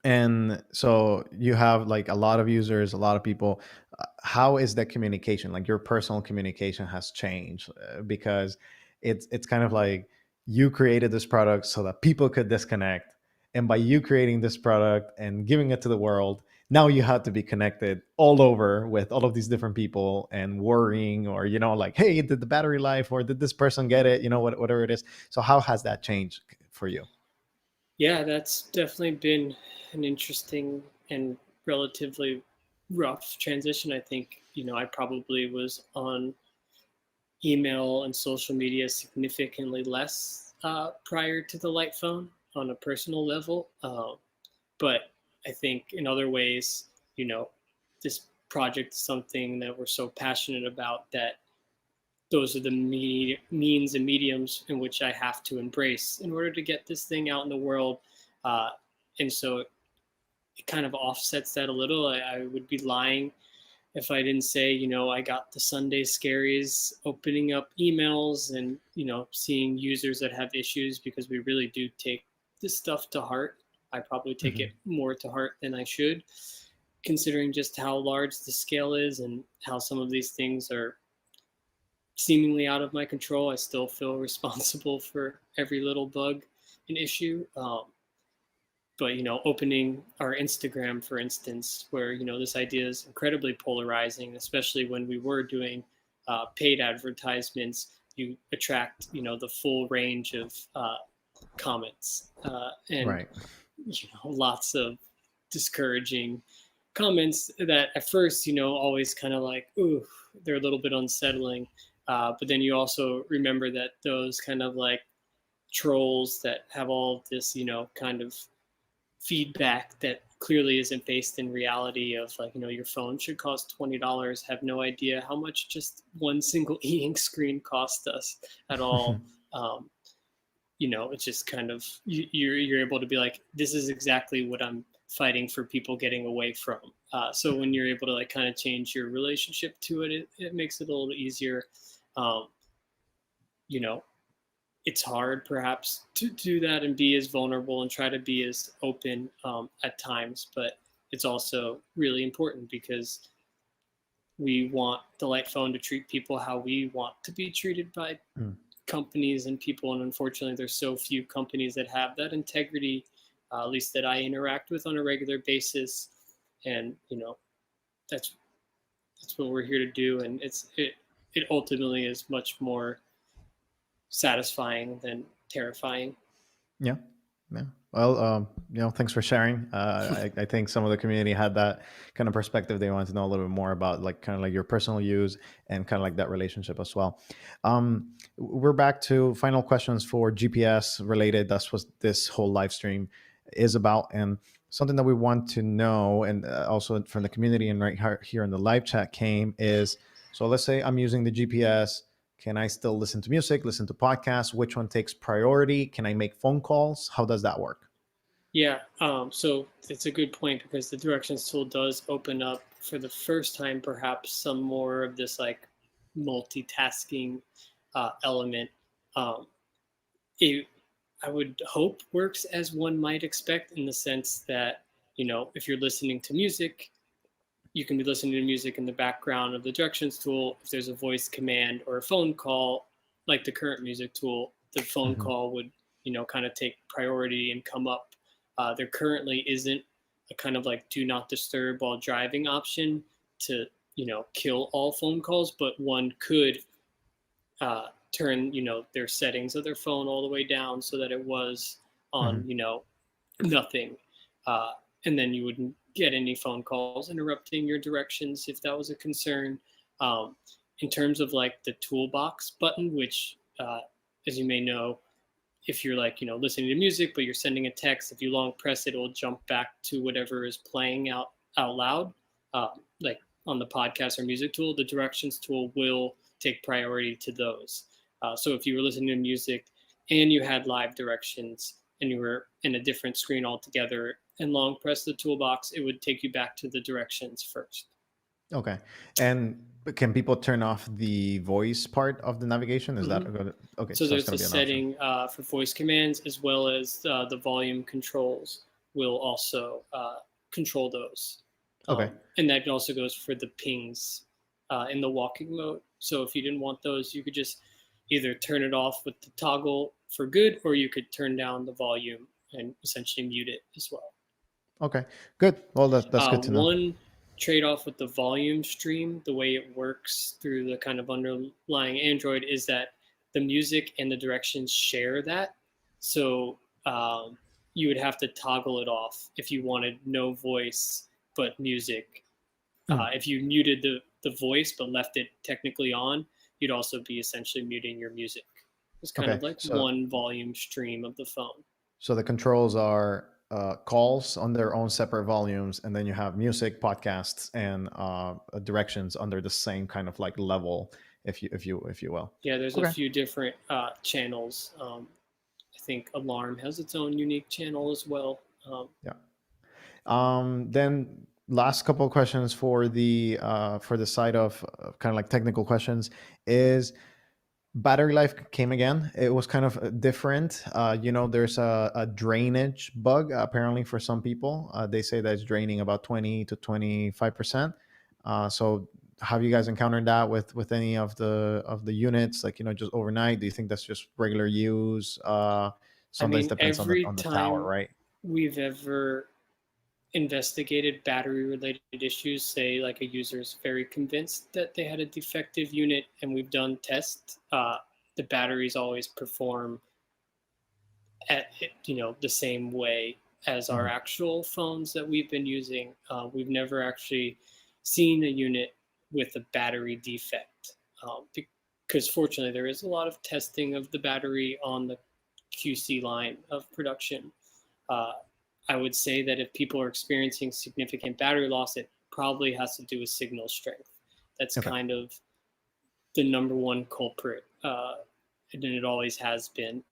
And so you have like a lot of users, a lot of people. How is that communication, like your personal communication, has changed? Because it's kind of like you created this product so that people could disconnect, and by you creating this product and giving it to the world, now you have to be connected all over with all of these different people and worrying, or like, hey, did the battery life, or did this person get it, whatever it is. So how has that changed for you? Yeah, that's definitely been an interesting and relatively rough transition. I think, I probably was on email and social media significantly less prior to the light phone on a personal level. But I think in other ways, you know, this project is something that we're so passionate about that those are the means and mediums in which I have to embrace in order to get this thing out in the world. Uh, and so it kind of offsets that a little. I would be lying if I didn't say, I got the Sunday scaries opening up emails and, seeing users that have issues, because we really do take this stuff to heart. I probably take it Hmm. more to heart than I should, considering just how large the scale is and how some of these things are seemingly out of my control. I still feel responsible for every little bug and issue. But opening our Instagram, for instance, where this idea is incredibly polarizing, especially when we were doing paid advertisements. You attract the full range of comments, and Right. lots of discouraging comments that at first always kind of like, ooh, they're a little bit unsettling. But then you also remember that those kind of like trolls that have all this kind of feedback that clearly isn't based in reality of like, your phone should cost $20, have no idea how much just one single e-ink screen cost us at all. um, it's just kind of you're able to be like, this is exactly what I'm fighting for people getting away from. So when you're able to like kind of change your relationship to it, it makes it a little easier. um, you know it's hard perhaps to do that and be as vulnerable and try to be as open at times, but it's also really important because we want the light phone to treat people how we want to be treated by Mm. companies and people. And unfortunately, there's so few companies that have that integrity, at least that I interact with on a regular basis. And that's that's what we're here to do. And it ultimately is much more satisfying than terrifying. Yeah. Yeah. Well, thanks for sharing. I think some of the community had that kind of perspective. They wanted to know a little bit more about like kind of like your personal use and kind of like that relationship as well. We're back to final questions for GPS related. That's what this whole live stream is about. And something that we want to know, and also from the community and right here in the live chat came is, so let's say I'm using the GPS. Can I still listen to music, listen to podcasts? Which one takes priority? Can I make phone calls? How does that work? Yeah, so it's a good point because the directions tool does open up for the first time, perhaps some more of this like multitasking element. Um, it, I would hope works as one might expect, in the sense that, if you're listening to music, you can be listening to music in the background of the directions tool. If there's a voice command or a phone call, like the current music tool, the phone Hmm. call would, kind of take priority and come up. There currently isn't a kind of like do not disturb while driving option to, kill all phone calls, but one could turn, their settings of their phone all the way down so that it was on, Hmm. nothing. Uh, and then you wouldn't get any phone calls interrupting your directions if that was a concern. Um, in terms of like the toolbox button, which, as you may know, if you're like, listening to music, but you're sending a text, if you long press it, it'll jump back to whatever is playing out loud. Like on the podcast or music tool, the directions tool will take priority to those. So if you were listening to music and you had live directions and you were in a different screen altogether and long press the toolbox, it would take you back to the directions first. Okay. And can people turn off the voice part of the navigation? Is that Mm-hmm. a good? Okay, So so it's there's going a to be an option. setting for voice commands, as well as the volume controls will also control those. Okay. And that also goes for the pings in the walking mode. So if you didn't want those, you could just either turn it off with the toggle for good, or you could turn down the volume and essentially mute it as well. Okay, good. Well, that's good to know. One trade-off with the volume stream, the way it works through the kind of underlying Android, is that the music and the directions share that. So you would have to toggle it off if you wanted no voice but music. Mm, If you muted the voice but left it technically on, you'd also be essentially muting your music. It's kind okay, of like so one volume stream of the phone. the controls are calls on their own separate volumes, and then you have music, podcasts, and directions under the same kind of like level, if you will. Yeah, there's a Okay. few different channels. I think Alarm has its own unique channel as well. Yeah. Then last couple of questions for the side of kind of like technical questions is battery life came again. It was kind of different. There's a drainage bug apparently for some people. They say that it's draining about 20 to 25%. So have you guys encountered that with any of the units, like, just overnight? Do you think that's just regular use? I Sometimes mean, depends every on the tower, time right? we've ever investigated battery related issues, say like a user is very convinced that they had a defective unit and we've done tests, the batteries always perform at the same way as our Mhm. actual phones that we've been using. We've never actually seen a unit with a battery defect, because fortunately there is a lot of testing of the battery on the QC line of production. Uh, I would say that if people are experiencing significant battery loss, it probably has to do with signal strength. That's Okay. kind of the number one culprit, and it always has been.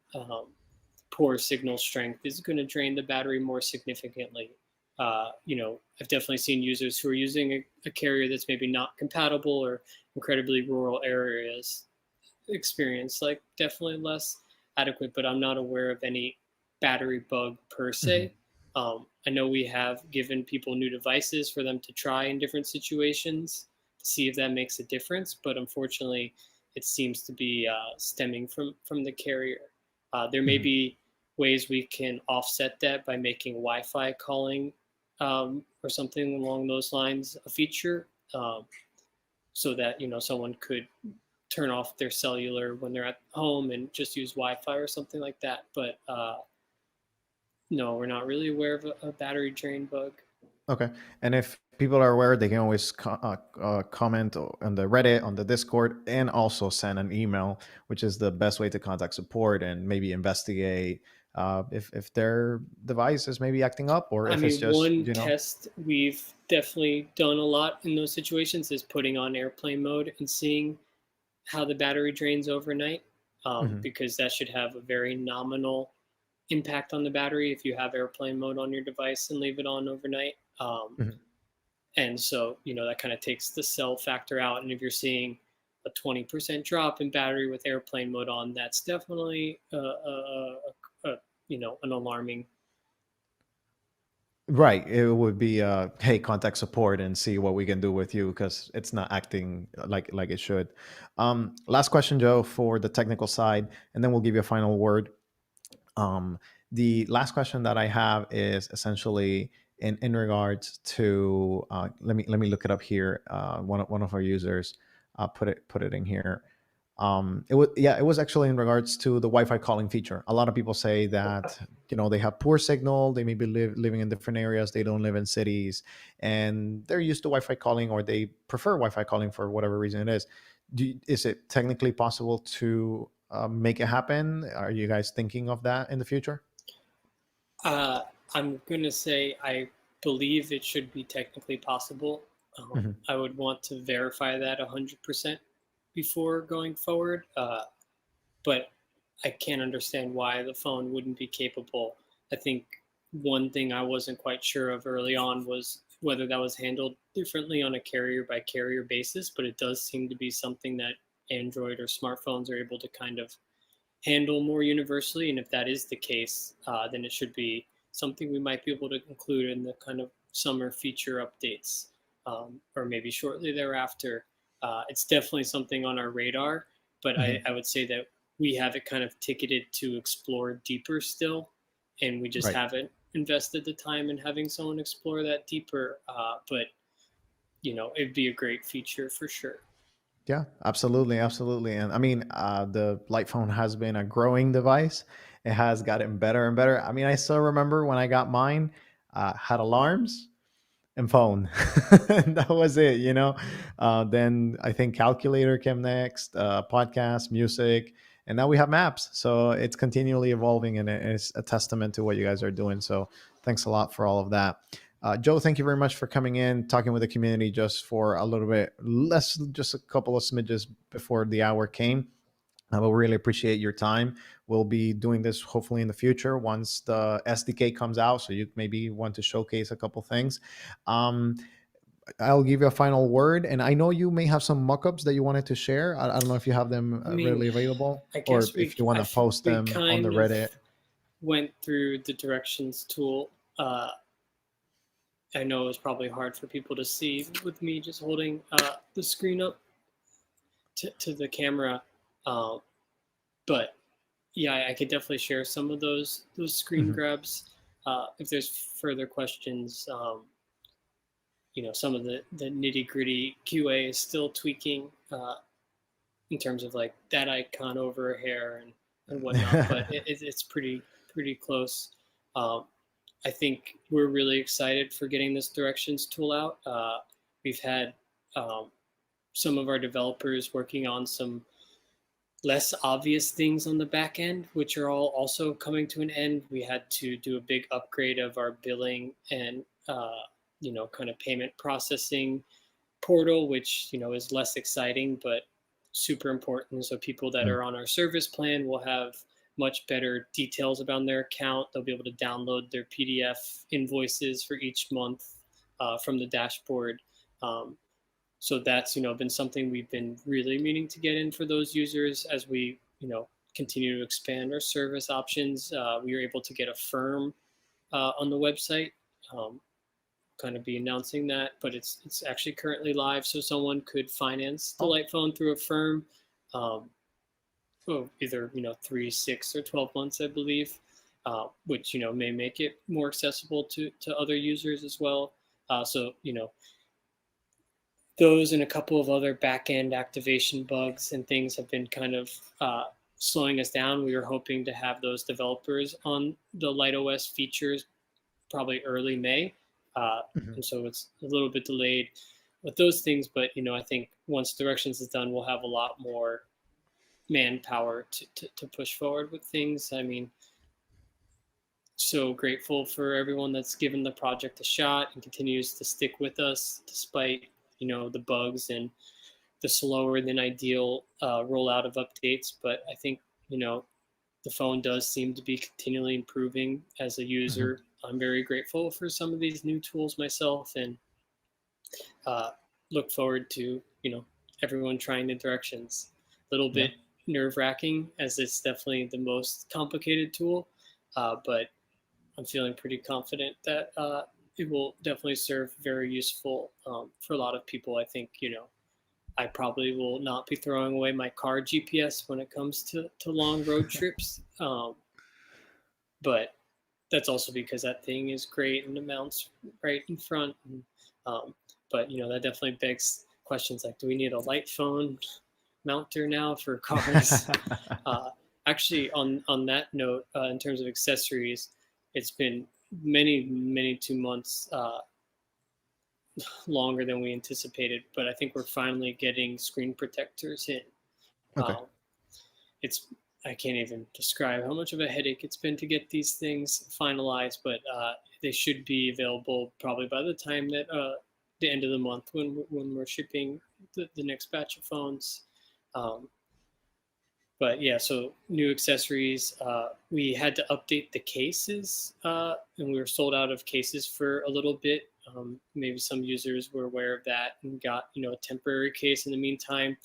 Poor signal strength is going to drain the battery more significantly. I've definitely seen users who are using a carrier that's maybe not compatible or incredibly rural areas experience like definitely less adequate, but I'm not aware of any battery bug per Mhm. se. I know we have given people new devices for them to try in different situations to see if that makes a difference, but unfortunately, it seems to be stemming from the carrier. There may Mhm. be ways we can offset that by making Wi-Fi calling or something along those lines a feature, so that someone could turn off their cellular when they're at home and just use Wi-Fi or something like that. But no, we're not really aware of a battery drain bug. Okay. And if people are aware, they can always comment on the Reddit, on the Discord, and also send an email, which is the best way to contact support and maybe investigate if their device is maybe acting up, or I if it's mean, just, one test we've definitely done a lot in those situations is putting on airplane mode and seeing how the battery drains overnight, Mhm, because that should have a very nominal impact on the battery if you have airplane mode on your device and leave it on overnight. mhm. And so, that kind of takes the cell factor out. And if you're seeing a 20% drop in battery with airplane mode on, that's definitely an alarming. Right. It would be hey, contact support and see what we can do with you because it's not acting like it should. Last question, Joe, for the technical side, and then we'll give you a final word. Um, the last question that I have is essentially in regards to let me look it up here. One of our users put it in here. It was actually in regards to the Wi-Fi calling feature. A lot of people say that they have poor signal. They may be living in different areas. They don't live in cities, and they're used to Wi-Fi calling, or they prefer Wi-Fi calling for whatever reason it is. Is it technically possible to make it happen? Are you guys thinking of that in the future? Uh, I'm going to say I believe it should be technically possible. Hmm. I would want to verify that 100% before going forward. But I can't understand why the phone wouldn't be capable. I think one thing I wasn't quite sure of early on was whether that was handled differently on a carrier by carrier basis, but it does seem to be something that Android or smartphones are able to kind of handle more universally. And if that is the case, then it should be something we might be able to include in the kind of summer feature updates, or maybe shortly thereafter. It's definitely something on our radar, but I, Hmm. I would say that we have it kind of ticketed to explore deeper still, and we just Right. haven't. invested the time in having someone explore that deeper. But it'd be a great feature for sure. Yeah, absolutely, absolutely. And I mean, the light phone has been a growing device. It has gotten better and better. I mean, I still remember when I got mine, had alarms and phone. And that was it, you know. Then I think calculator came next, podcast, music, and now we have maps. So it's continually evolving, and it's a testament to what you guys are doing. So thanks a lot for all of that. Joe, thank you very much for coming in, talking with the community just for a little bit less, just a couple of smidges before the hour came. I will really appreciate your time. We'll be doing this hopefully in the future once the SDK comes out. So you maybe want to showcase a couple things. Um, I'll give you a final word. And I know you may have some mockups that you wanted to share. I don't know if you have them I mean, readily available I or guess if you want to post we them on the kind of Reddit. went through the directions tool. I know it's probably hard for people to see with me just holding the screen up to the camera, um, but yeah, I could definitely share some of those screen Mhm. grabs. If there's further questions, some of the nitty gritty QA is still tweaking in terms of like that icon over hair and whatnot, but it's pretty close. Um, I think we're really excited for getting this directions tool out. We've had um, some of our developers working on some less obvious things on the back end, which are all also coming to an end. We had to do a big upgrade of our billing and kind of payment processing portal, which is less exciting but super important. So people that Mm. are on our service plan will have much better details about their account. They'll be able to download their PDF invoices for each month from the dashboard. Um, so that's been something we've been really meaning to get in for those users as we continue to expand our service options. We were able to get a firm on the website. Um, Kind of be announcing that, but it's actually currently live, so someone could finance the Oh. light phone through a firm. Um, Either 3, 6, or 12 months, I believe, which may make it more accessible to other users as well. So those and a couple of other back end activation bugs and things have been kind of slowing us down. We were hoping to have those developers on the Light OS features probably early May, Mhm. and so it's a little bit delayed with those things. But I think once directions is done, we'll have a lot more manpower to push forward with things. I mean, so grateful for everyone that's given the project a shot and continues to stick with us despite the bugs and the slower than ideal rollout of updates. But I think you know the phone does seem to be continually improving as a Mhm. user. I'm very grateful for some of these new tools myself, and uh, look forward to everyone trying the directions. A little Yeah. bit nerve wracking as it's definitely the most complicated tool, but I'm feeling pretty confident that it will definitely serve very useful for a lot of people. I think I probably will not be throwing away my car GPS when it comes to long road trips. But that's also because that thing is great and it mounts right in front. Um, but that definitely begs questions like, do we need a light phone mounter now for cars? Uh, Actually, on that note, in terms of accessories, it's been many 2 months longer than we anticipated, but I think we're finally getting screen protectors in. Okay. Um, it's I can't even describe how much of a headache it's been to get these things finalized, but they should be available probably by the time that the end of the month when we're shipping the next batch of phones. Um, but yeah, so new accessories. We had to update the cases, and we were sold out of cases for a little bit. Maybe some users were aware of that and got a temporary case in the meantime.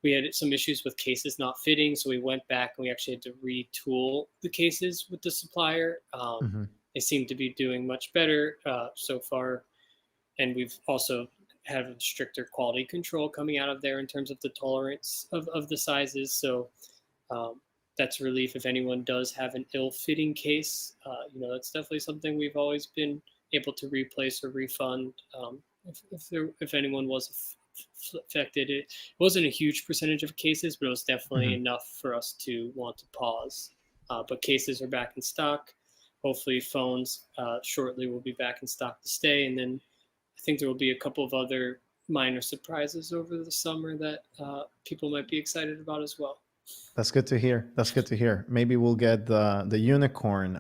We had some issues with cases not fitting, so we went back and we actually had to retool the cases with the supplier. Mhm. They seem to be doing much better so far, and we've also had a stricter quality control coming out of there in terms of the tolerance of the sizes. So um, that's relief if anyone does have an ill-fitting case. That's definitely something we've always been able to replace or refund. If anyone was affected, it wasn't a huge percentage of cases, but it was definitely Mhm. enough for us to want to pause. But cases are back in stock. Hopefully, phones shortly will be back in stock to stay, and then I think there will be a couple of other minor surprises over the summer that people might be excited about as well. That's good to hear. That's good to hear. Maybe we'll get the unicorn.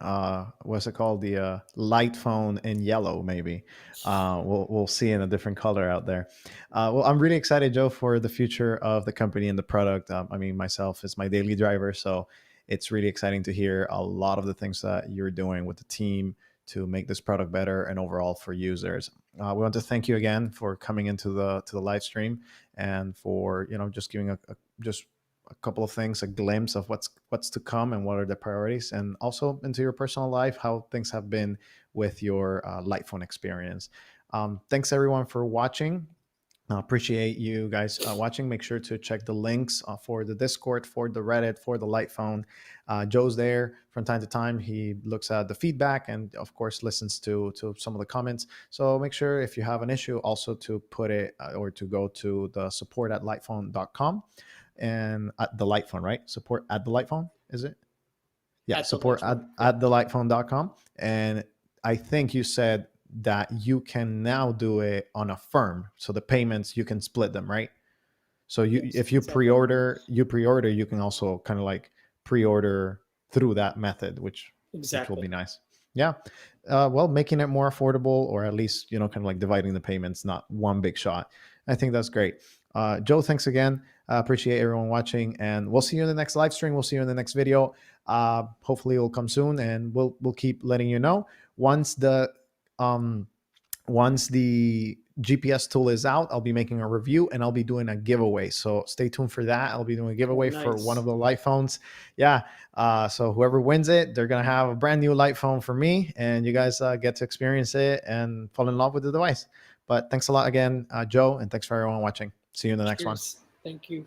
What's it called? The light phone in yellow. Maybe we'll see in a different color out there. Well, I'm really excited, Joe, for the future of the company and the product. I mean, myself is my daily driver, so it's really exciting to hear a lot of the things that you're doing with the team to make this product better and overall for users. We want to thank you again for coming into the live stream and for just giving just a couple of things, a glimpse of what's to come and what are the priorities, and also into your personal life, how things have been with your light phone experience. Thanks everyone for watching. Appreciate you guys watching. Make sure to check the links for the Discord, for the Reddit, for the light phone. Joe's there from time to time. He looks at the feedback and, of course, listens to some of the comments. So make sure if you have an issue, also to put it or to go to the support at lightphone.com and at the light phone, right? Support at the light phone, is it? Yeah, At the support light phone, at the correct? lightphone.com. And I think you said that you can now do it on a firm. So the payments, you can split them, right? So Yes, if you exactly. pre-order, you can also kind of like pre-order through that method, which will Exactly. be nice. Yeah. Well, making it more affordable, or at least kind of like dividing the payments, not one big shot. I think that's great. Joe, thanks again. Appreciate everyone watching, and we'll see you in the next live stream. We'll see you in the next video. Hopefully, it'll come soon, and we'll keep letting you know once um the GPS tool is out. I'll be making a review and I'll be doing a giveaway. So stay tuned for that. I'll be doing a Oh, giveaway for one of nice. the light phones. Yeah. So whoever wins it, they're going to have a brand new light phone for me. And you guys get to experience it and fall in love with the device. But thanks a lot again, Joe. And thanks for everyone watching. See you in the next one. Cheers. Thank you.